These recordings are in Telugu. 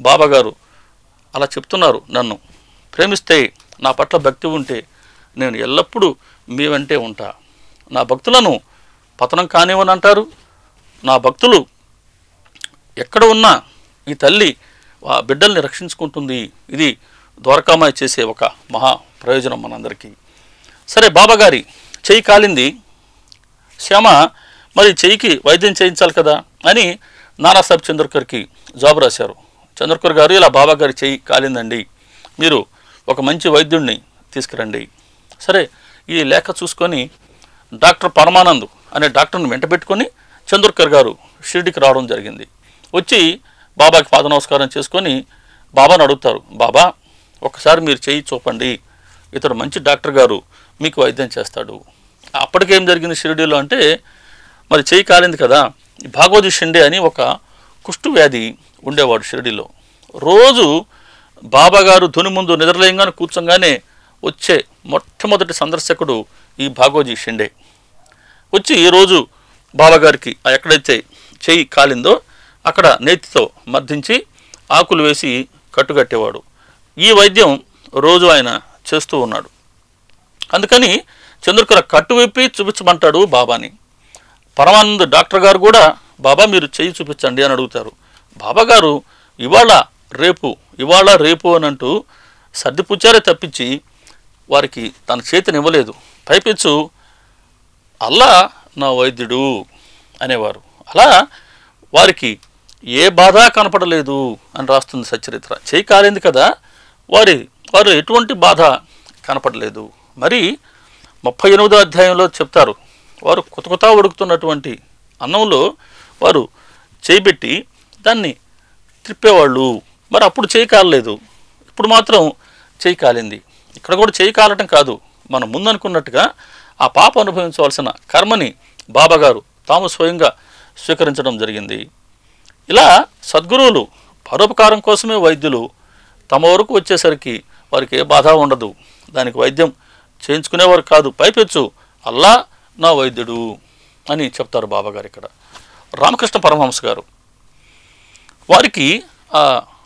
బాబాగారు అలా చెప్తున్నారు, నన్ను ప్రేమిస్తే, నా పట్ల భక్తి ఉంటే నేను ఎల్లప్పుడూ మీ వెంటే ఉంటా. నా భక్తులను పతనం కానివ్వని అంటారు. నా భక్తులు ఎక్కడ ఉన్నా ఈ తల్లి ఆ బిడ్డల్ని రక్షించుకుంటుంది. ఇది ద్వారకామాయి చేసే ఒక మహా ప్రయోజనం మనందరికీ. సరే, బాబాగారి చెయ్యి కాలింది. శ్యామ మరి చెయ్యికి వైద్యం చేయించాలి కదా అని నానాసాహెబ్ చంద్రకర్కి జాబ్ రాశారు. చంద్రకర్ గారు, ఇలా బాబాగారి చెయ్యి కాలిందండి, మీరు ఒక మంచి వైద్యుడిని తీసుకురండి. సరే, ఈ లేఖ చూసుకొని డాక్టర్ పరమానంద్ అనే డాక్టర్ని వెంట పెట్టుకొని చంద్రకర్ గారు షిరిడికి రావడం జరిగింది. వచ్చి బాబాకి పాద నమస్కారం చేసుకొని బాబాను అడుగుతారు, బాబా ఒకసారి మీరు చెయ్యి చూపండి, ఇతడు మంచి డాక్టర్ గారు మీకు వైద్యం చేస్తాడు. అప్పటికేం జరిగింది షిరిడీలో అంటే, మరి చెయ్యి కాలింది కదా, భాగవతి షిండే అని ఒక కుష్టు వ్యాధి ఉండేవాడు షిరిడీలో. రోజు బాబాగారు ధుని ముందు నిద్రలేయంగానే కూర్చోగానే వచ్చే మొట్టమొదటి సందర్శకుడు ఈ భాగవతి షిండే. వచ్చి ఈరోజు బాబాగారికి ఎక్కడైతే చెయ్యి కాలిందో అక్కడ నేతితో మర్దించి ఆకులు వేసి కట్టుకట్టేవాడు. ఈ వైద్యం రోజు ఆయన చేస్తూ ఉన్నాడు. అందుకని చంద్రకర కట్టు విప్పి చూపించమంటాడు బాబాని. పరమానంద్ డాక్టర్ గారు కూడా, బాబా మీరు చెయ్యి చూపించండి అని అడుగుతారు. బాబాగారు ఇవాళ రేపు అని అంటూ సర్దిపుచ్చారే తప్పించి వారికి తన చేతిని ఇవ్వలేదు. పైపించు అల్లా నా వైద్యుడు అనేవారు. అలా వారికి ఏ బాధ కనపడలేదు అని రాస్తుంది సచ్చరిత్ర. చేయి కాలింది కదా, వారు ఎటువంటి బాధ కనపడలేదు. మరి 38వ అధ్యాయంలో చెప్తారు, వారు కొత్త ఉడుకుతున్నటువంటి అన్నంలో వారు చేయిబెట్టి దాన్ని త్రిప్పేవాళ్ళు. మరి అప్పుడు చేయి కాలలేదు, ఇప్పుడు మాత్రం చేయి కాలింది. ఇక్కడ కూడా చేయి కాలటం కాదు, మనం ముందనుకున్నట్టుగా ఆ పాప అనుభవించవలసిన కర్మని బాబాగారు తాము స్వయంగా స్వీకరించడం జరిగింది. ఇలా సద్గురువులు పరోపకారం కోసమే వైద్యులు. తమ వరకు వచ్చేసరికి వారికి ఏ బాధ ఉండదు, దానికి వైద్యం చేయించుకునేవారు కాదు. పైపెచ్చు అల్లా నా వైద్యుడు అని చెప్తారు బాబాగారు. ఇక్కడ రామకృష్ణ పరమహంస గారు వారికి ఆ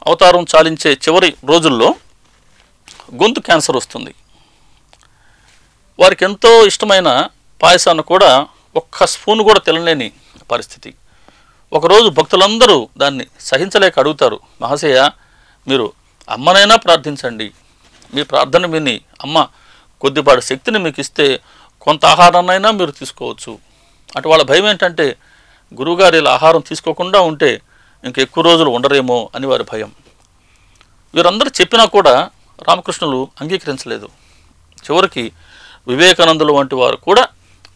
అవతారం చాలించే చివరి రోజుల్లో గొంతు క్యాన్సర్ వస్తుంది. వారికి ఎంతో ఇష్టమైన పాయసాన్ని కూడా ఒక్క స్పూన్ కూడా తినలేని పరిస్థితి. ఒకరోజు భక్తులందరూ దాన్ని సహించలేక అడుగుతారు, మహాశయ మీరు అమ్మనైనా ప్రార్థించండి, మీ ప్రార్థన విని అమ్మ కొద్దిపాటి శక్తిని మీకు ఇస్తే కొంత ఆహారాన్నైనా మీరు తీసుకోవచ్చు. అటు వాళ్ళ భయం ఏంటంటే, గురువుగారు ఇలా ఆహారం తీసుకోకుండా ఉంటే ఇంకెక్కువ రోజులు ఉండరేమో అని వారి భయం. వీరందరూ చెప్పినా కూడా రామకృష్ణులు అంగీకరించలేదు. చివరికి వివేకానందులు వంటి వారు కూడా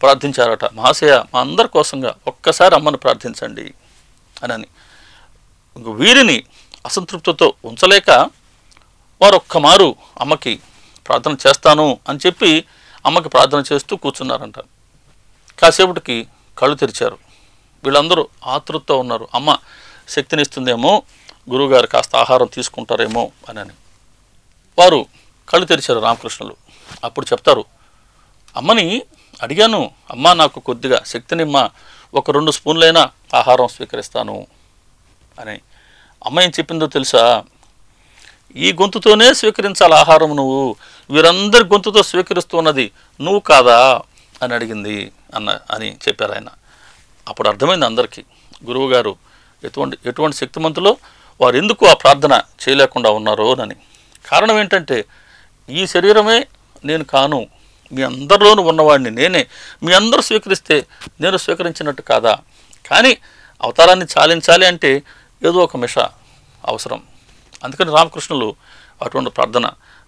ప్రార్థించారట, మహాశయ మా అందరి కోసంగా ఒక్కసారి అమ్మను ప్రార్థించండి అని. వీరిని అసంతృప్తితో ఉంచలేక వారు ఒక్కమారు అమ్మకి ప్రార్థన చేస్తాను అని చెప్పి అమ్మకి ప్రార్థన చేస్తూ కూర్చున్నారంట. కాసేపటికి కళ్ళు తెరిచారు. వీళ్ళందరూ ఆతృతతో ఉన్నారు, అమ్మ శక్తినిస్తుందేమో, గురువుగారు కాస్త ఆహారం తీసుకుంటారేమో అని. వారు కళ్ళు తెరిచారు రామకృష్ణులు. అప్పుడు చెప్తారు, అమ్మని అడిగాను, అమ్మ నాకు కొద్దిగా శక్తినిమ్మా, ఒక 2 స్పూన్లైనా ఆహారం స్వీకరిస్తాను అని. అమ్మ ఏం చెప్పిందో తెలుసా, ఈ గొంతుతోనే స్వీకరించాలి ఆహారం, నువ్వు వీరందరి గొంతుతో స్వీకరిస్తున్నది నువ్వు కాదా అని అడిగింది అని చెప్పారు ఆయన. అప్పుడు అర్థమైంది అందరికీ గురువుగారు ఎటువంటి శక్తిమంతులో వారు ఎందుకు ఆ ప్రార్థన చేయలేకుండా ఉన్నారో అని. కారణం ఏంటంటే, ఈ శరీరమే నేను కాను, మీ అందరిలోనూ ఉన్నవాడిని నేనే, మీ అందరూ స్వీకరిస్తే నేను స్వీకరించినట్టు కాదా, కానీ అవతారాన్ని చాలించాలి అంటే ఏదో ఒక మిష అవసరం. అందుకని రామకృష్ణులు అటువంటి ప్రార్థన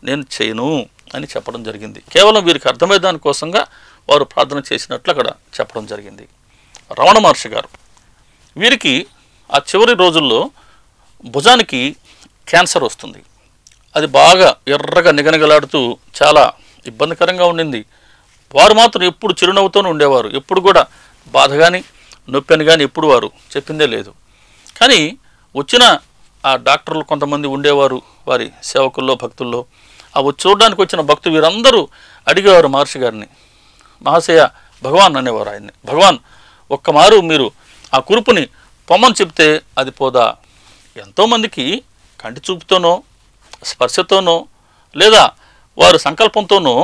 నేను చేయను అని చెప్పడం జరిగింది. కేవలం వీరికి అర్థమయ్యే దానికోసంగా వారు ప్రార్థన చేసినట్లు అక్కడ చెప్పడం జరిగింది. రమణ మహర్షి గారు, వీరికి ఆ చివరి రోజుల్లో భుజానికి క్యాన్సర్ వస్తుంది. అది బాగా ఎర్రగా నిగనిగలాడుతూ చాలా ఇబ్బందికరంగా ఉండింది. వారు మాత్రం ఎప్పుడు చిరునవ్వుతోనే ఉండేవారు, ఎప్పుడు కూడా బాధ కానీ నొప్పి అని కానీ ఎప్పుడు వారు చెప్పిందే లేదు. కానీ వచ్చిన ఆ డాక్టర్లు కొంతమంది ఉండేవారు వారి సేవకుల్లో భక్తుల్లో. ఆ చూడడానికి వచ్చిన భక్తులు వీరందరూ అడిగేవారు మహర్షి గారిని, మహాశయ భగవాన్ అనేవారు ఆయన్ని, భగవాన్ ఒక్కమారు మీరు ఆ కురుపుని పొమ్మని చెప్తే అది పోదా. ఎంతోమందికి కంటి చూపుతోనో, స్పర్శతోనో, లేదా వారి సంకల్పంతోనో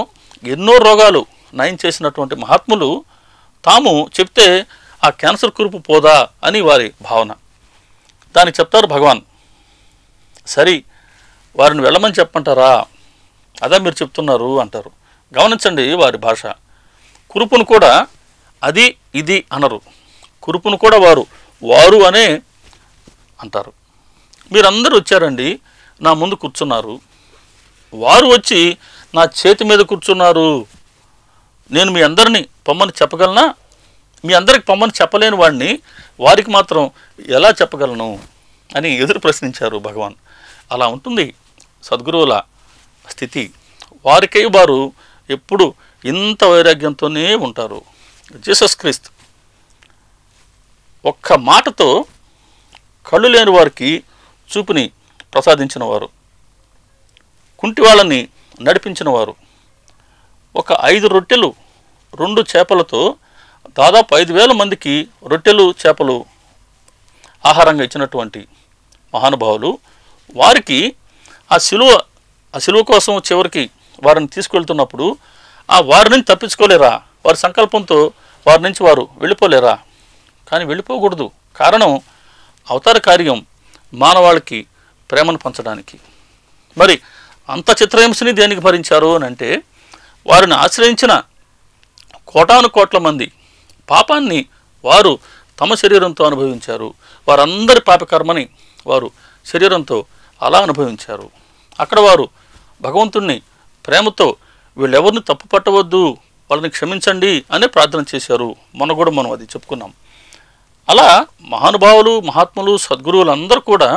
ఎన్నో రోగాలు నయం చేసినటువంటి మహాత్ములు తాము చెప్తే ఆ క్యాన్సర్ కురుపు పోదా అని వారి భావన. దానికి చెప్తారు భగవాన్, సరి వారిని వెళ్ళమని చెప్పంటారా, అదే మీరు చెప్తున్నారు అంటారు. గమనించండి వారి భాష. కురుపును కూడా అది ఇది అనరు, కురుపును కూడా వారు అనే అంటారు. మీరందరూ వచ్చారండి, నా ముందు కూర్చున్నారు, వారు వచ్చి నా చేతి మీద కూర్చున్నారు, నేను మీ అందరినీ పొమ్మని చెప్పగలనా? మీ అందరికి పొమ్మని చెప్పలేని వాడిని వారికి మాత్రం ఎలా చెప్పగలను అని ఎదురు ప్రశ్నించారు భగవాన్. అలా ఉంటుంది సద్గురువుల స్థితి. వారికై వారు ఎప్పుడు ఇంత వైరాగ్యంతోనే ఉంటారు. జీసస్ క్రీస్తు ఒక్క మాటతో కళ్ళు లేని వారికి చూపుని ప్రసాదించిన వారు, కుంటి వాళ్ళని నడిపించిన వారు, ఒక 5 రొట్టెలు 2 చేపలతో దాదాపు 5,000 మందికి రొట్టెలు చేపలు ఆహారంగా ఇచ్చినటువంటి మహానుభావులు, వారికి ఆ శిలువ కోసం చివరికి వారిని తీసుకెళ్తున్నప్పుడు వారి నుంచి తప్పించుకోలేరా? వారి సంకల్పంతో వారి నుంచి వారు వెళ్ళిపోలేరా? కానీ వెళ్ళిపోకూడదు. కారణం అవతార కార్యం మానవాళికి ప్రేమను పంచడానికి. మరి అంత చిత్రహింసని దేనికి భరించారు అని అంటే, వారిని ఆశ్రయించిన కోటాను కోట్ల మంది పాపాన్ని వారు తమ శరీరంతో అనుభవించారు. వారందరి పాపకర్మని వారు శరీరంతో అలా అనుభవించారు. అక్కడ వారు భగవంతుణ్ణి ప్రేమతో వీళ్ళెవరిని తప్పు పట్టవద్దు, వాళ్ళని క్షమించండి అనే ప్రార్థన చేశారు. మొన్న కూడా మనం అది చెప్పుకున్నాం. అలా మహానుభావులు, మహాత్ములు, సద్గురువులు అందరూ కూడా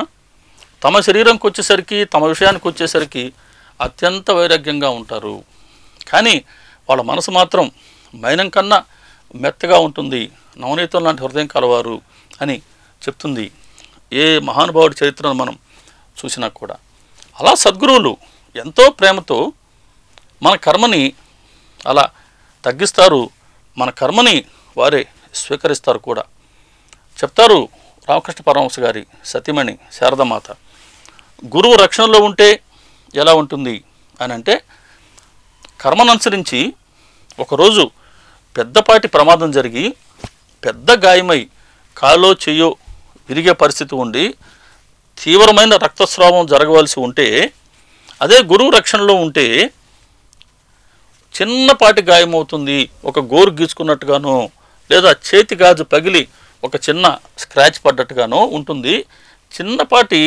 తమ శరీరంకి వచ్చేసరికి, తమ విషయానికి వచ్చేసరికి అత్యంత వైరాగ్యంగా ఉంటారు. కానీ వాళ్ళ మనసు మాత్రం మైనం కన్నా మెత్తగా ఉంటుంది, నవనీతం లాంటి హృదయం కలవారు అని చెప్తుంది ఏ మహానుభావుడి చరిత్రను మనం చూసినా కూడా. అలా సద్గురువులు ఎంతో ప్రేమతో మన కర్మని అలా తగ్గిస్తారు, మన కర్మని వారే స్వీకరిస్తారు కూడా. చెప్తారు రామకృష్ణ పరమహంస గారి సతీమణి శారదామాత, గురువు రక్షణలో ఉంటే ఎలా ఉంటుంది అని అంటే, కర్మను అనుసరించి ఒకరోజు పెద్దపాటి ప్రమాదం జరిగి పెద్ద గాయమై కాలో చెయ్యో విరిగే పరిస్థితి ఉండి తీవ్రమైన రక్తస్రావం జరగవలసి ఉంటే, అదే గురువు రక్షణలో ఉంటే చిన్నపాటి గాయమవుతుంది, ఒక గోరు గీసుకున్నట్టుగానో లేదా చేతి గాజు పగిలి ఒక చిన్న స్క్రాచ్ పడ్డట్టుగానో ఉంటుంది. చిన్నపాటి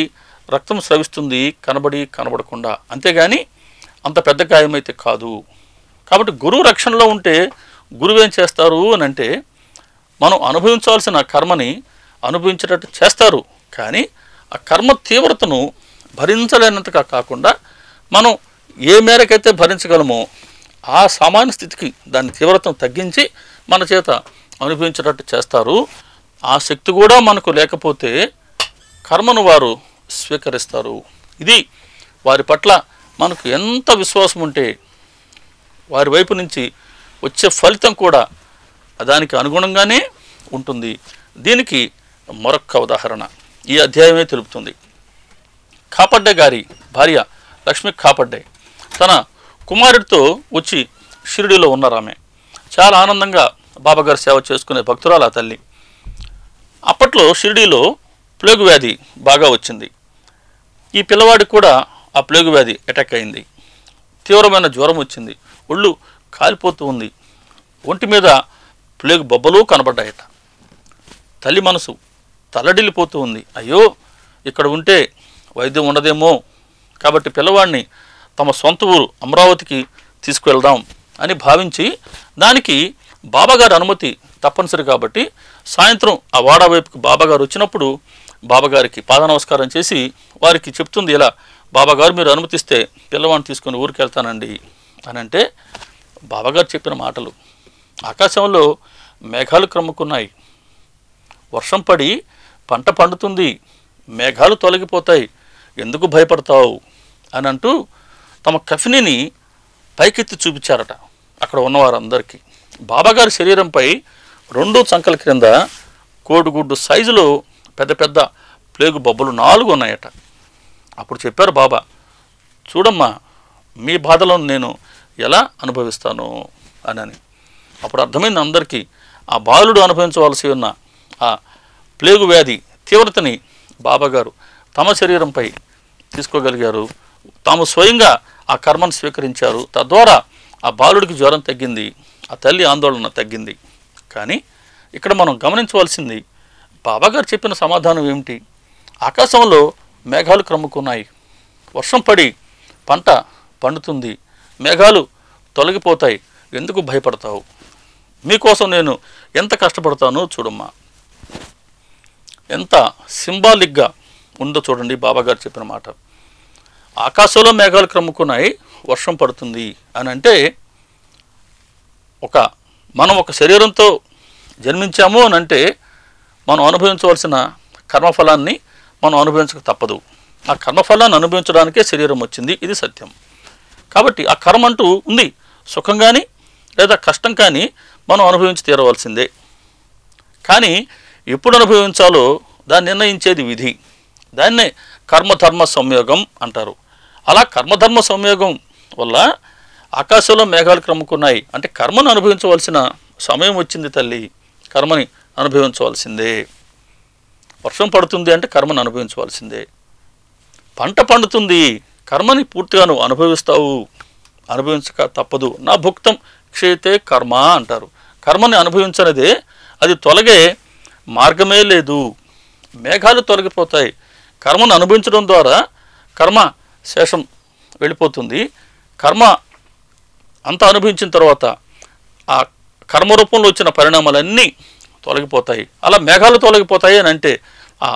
రక్తం స్రవిస్తుంది కనబడకుండా, అంతేగాని అంత పెద్ద గాయమైతే కాదు. కాబట్టి గురువు రక్షణలో ఉంటే గురువు ఏం చేస్తారు అని అంటే, మనం అనుభవించాల్సిన కర్మని అనుభవించేటట్టు చేస్తారు. కానీ ఆ కర్మ తీవ్రతను భరించలేనంతగా కాకుండా మనం ఏ మేరకైతే భరించగలమో ఆ సామాన్య స్థితికి దాని తీవ్రతను తగ్గించి మన చేత అనుభవించేటట్టు చేస్తారు. ఆ శక్తి కూడా మనకు లేకపోతే కర్మను వారు స్వీకరిస్తారు. ఇది వారి పట్ల మనకు ఎంత విశ్వాసం ఉంటే వారి వైపు నుంచి వచ్చే ఫలితం కూడా దానికి అనుగుణంగానే ఉంటుంది. దీనికి మరొక ఉదాహరణ ఈ అధ్యాయమే తెలుపుతుంది. కాపడ్డే గారి భార్య లక్ష్మి కాపడ్డే తన కుమారుడితో వచ్చి షిరిడీలో ఉన్నారు. ఆమె చాలా ఆనందంగా బాబాగారు సేవ చేసుకునే భక్తురాలు ఆ తల్లి. అప్పట్లో షిరిడీలో ప్లేగు వ్యాధి బాగా వచ్చింది. ఈ పిల్లవాడికి కూడా ఆ ప్లేగు వ్యాధి అటాక్ అయింది. తీవ్రమైన జ్వరం వచ్చింది, ఒళ్ళు కాలిపోతూ ఉంది, ఒంటి మీద ప్లేగు బొబ్బలు కనబడ్డాయట. తల్లి మనసు తల్లడిల్లిపోతూ ఉంది. అయ్యో, ఇక్కడ ఉంటే వైద్యం ఉండదేమో, కాబట్టి పిల్లవాడిని తమ సొంత ఊరు అమరావతికి తీసుకువెళ్దాం అని భావించి, దానికి బాబాగారి అనుమతి తప్పనిసరి కాబట్టి సాయంత్రం ఆ వాడ వైపుకి బాబాగారు వచ్చినప్పుడు బాబాగారికి పాద నమస్కారం చేసి వారికి చెప్తుంది, ఇలా బాబాగారు మీరు అనుమతిస్తే పిల్లవాడిని తీసుకొని ఊరికి వెళ్తానండి అని అంటే, బాబాగారు చెప్పిన మాటలు, ఆకాశంలో మేఘాలు క్రమ్ముకున్నాయి, వర్షం పడి పంట పండుతుంది, మేఘాలు తొలగిపోతాయి, ఎందుకు భయపడతావు అని అంటూ తమ కఫినిని పైకెత్తి చూపించారట అక్కడ ఉన్నవారందరికీ. బాబాగారి శరీరంపై 2 చంకల క్రింద కోడిగుడ్డు సైజులో పెద్ద పెద్ద ప్లేగు బొబ్బలు 4 ఉన్నాయట. అప్పుడు చెప్పారు బాబా, చూడమ్మా మీ బాధలను నేను ఎలా అనుభవిస్తాను అని. అప్పుడు అర్థమైంది అందరికీ, ఆ బాలుడు అనుభవించవలసి ఉన్న ఆ ప్లేగు వ్యాధి తీవ్రతని బాబాగారు తమ శరీరంపై తీసుకోగలిగారు. తాము స్వయంగా ఆ కర్మను స్వీకరించారు. తద్వారా ఆ బాలుడికి జ్వరం తగ్గింది, ఆ తల్లి ఆందోళన తగ్గింది. కానీ ఇక్కడ మనం గమనించవలసింది, బాబాగారు చెప్పిన సమాధానం ఏమిటి? ఆకాశంలో మేఘాలు క్రమ్ముకున్నాయి, వర్షం పడి పంట పండుతుంది, మేఘాలు తొలగిపోతాయి, ఎందుకు భయపడతావు? మీకోసం నేను ఎంత కష్టపడతానో చూడమ్మా. ఎంత సింబాలిక్గా ఉందో చూడండి బాబాగారు చెప్పిన మాట. ఆకాశంలో మేఘాలు క్రమ్ముకున్నాయి, వర్షం పడుతుంది అని అంటే, మనం ఒక శరీరంతో జన్మించాము అని అంటే మనం అనుభవించవలసిన కర్మఫలాన్ని మనం అనుభవించక తప్పదు. ఆ కర్మఫలాన్ని అనుభవించడానికే శరీరం వచ్చింది, ఇది సత్యం. కాబట్టి ఆ కర్మ అంటూ ఉంది, సుఖం కానీ లేదా కష్టం కానీ మనం అనుభవించి తీరవలసిందే. కానీ ఎప్పుడు అనుభవించాలో దాన్ని నిర్ణయించేది విధి. దాన్నే కర్మధర్మ సంయోగం అంటారు. అలా కర్మధర్మ సంయోగం వల్ల ఆకాశంలో మేఘాలు క్రమ్ముకున్నాయి అంటే కర్మను అనుభవించవలసిన సమయం వచ్చింది తల్లి, కర్మని అనుభవించవలసిందే. వర్షం పడుతుంది అంటే కర్మను అనుభవించవలసిందే. పంట పండుతుంది, కర్మని పూర్తిగా నువ్వు అనుభవిస్తావు, అనుభవించక తప్పదు. నా భుక్తం క్షేతే కర్మ అంటారు. కర్మని అనుభవించనిదే అది తొలగే మార్గమే లేదు. మేఘాలు తొలగిపోతాయి, కర్మను అనుభవించడం ద్వారా కర్మ శేషం వెళ్ళిపోతుంది. కర్మ అంతా అనుభవించిన తర్వాత ఆ కర్మ రూపంలో వచ్చిన పరిణామాలన్నీ తొలగిపోతాయి. అలా మేఘాలు తొలగిపోతాయి అని అంటే ఆ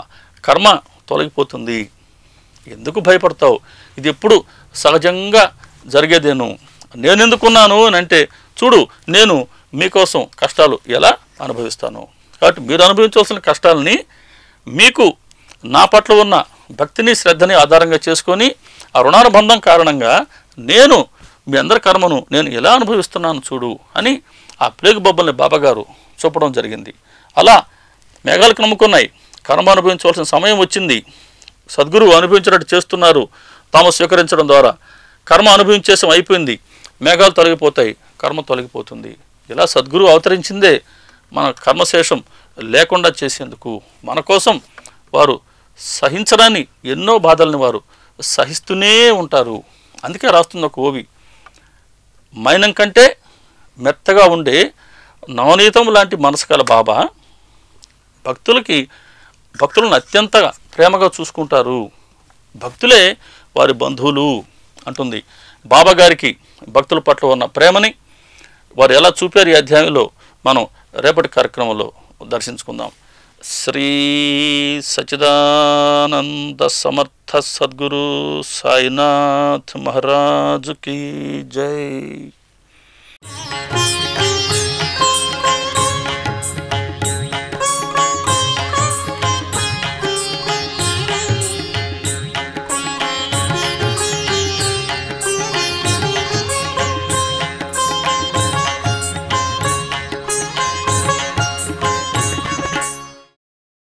కర్మ తొలగిపోతుంది. ఎందుకు భయపడతావు? ఇది ఎప్పుడు సహజంగా జరిగేదేను. నేను ఎందుకున్నాను అని అంటే, చూడు నేను మీకోసం కష్టాలు ఎలా అనుభవిస్తాను. కాబట్టి మీరు అనుభవించవలసిన కష్టాలని మీకు నా పట్ల ఉన్న భక్తిని శ్రద్ధని ఆధారంగా చేసుకొని ఆ రుణానుబంధం కారణంగా నేను మీ అందరి కర్మను నేను ఎలా అనుభవిస్తున్నాను చూడు అని ఆ ప్లేగు బొబ్బల్ని బాబాగారు చూపడం జరిగింది. అలా మేఘాలకు నమ్ముకున్నాయి, కర్మ అనుభవించవలసిన సమయం వచ్చింది, సద్గురువు అనుభవించినట్టు చేస్తున్నారు, తాము స్వీకరించడం ద్వారా కర్మ అనుభవించేసం అయిపోయింది, మేఘాలు తొలగిపోతాయి, కర్మ తొలగిపోతుంది. ఇలా సద్గురువు అవతరించిందే మన కర్మశేషం లేకుండా చేసేందుకు. మన కోసం వారు సహించడాన్ని ఎన్నో బాధల్ని వారు సహిస్తూనే ఉంటారు. అందుకే రాస్తుంది ఒక ఓవి, మైనం కంటే మెత్తగా ఉండే నవనీతం లాంటి మనసు కల బాబా భక్తులను అత్యంత ప్రేమగా చూసుకుంటారు, భక్తులే వారి బంధువులు అంటుంది. బాబా గారికి భక్తుల పట్ల ఉన్న ప్రేమని వారు ఎలా చూపారు ఈ అధ్యాయంలో మనం రేపటి కార్యక్రమంలో దర్శించుకుందాం. శ్రీ సచ్చిదానంద సమర్థ సద్గురు సాయినాథ్ మహారాజ్ కీ జై.